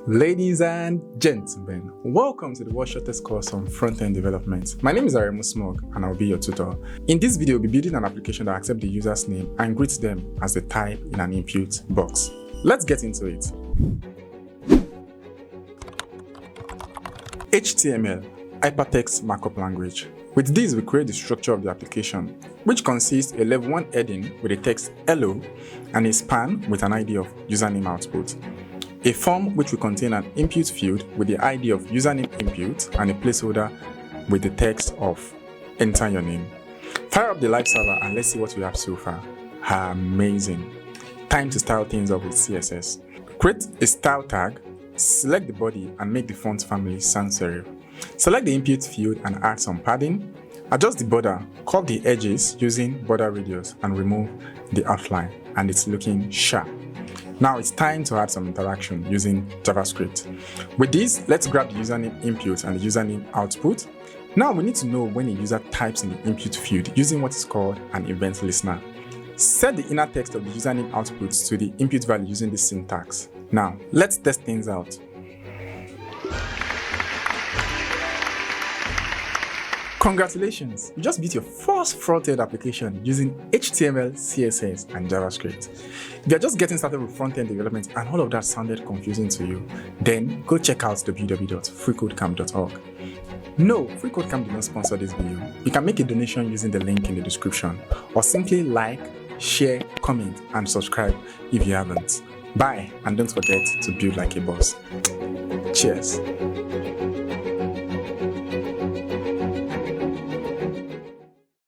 Ladies and gentlemen, welcome to the world's shortest course on Frontend Development. My name is Aremu Smog and I'll be your tutor. In this video, we'll be building an application that accepts the user's name and greets them as they type in an input box. Let's get into it. HTML, Hypertext Markup Language. With this, we create the structure of the application, which consists of a level 1 heading with the text hello and a span with an ID of username output. A form which will contain an input field with the ID of username input and a placeholder with the text of enter your name. Fire up the live server and let's see what we have so far. Amazing. Time to style things up with CSS. Create a style tag, select the body and make the font family sans serif. Select the input field and add some padding. Adjust the border, curve the edges using border radius and remove the outline, and it's looking sharp. Now it's time to add some interaction using JavaScript. With this, let's grab the username input and the username output. Now we need to know when a user types in the input field using what is called an event listener. Set the inner text of the username output to the input value using this syntax. Now let's test things out. Congratulations! You just built your first front-end application using HTML, CSS, and JavaScript. If you're just getting started with front-end development and all of that sounded confusing to you, then go check out www.freecodecamp.org. No, FreeCodeCamp did not sponsor this video. You can make a donation using the link in the description, or simply like, share, comment, and subscribe if you haven't. Bye, and don't forget to build like a boss. Cheers!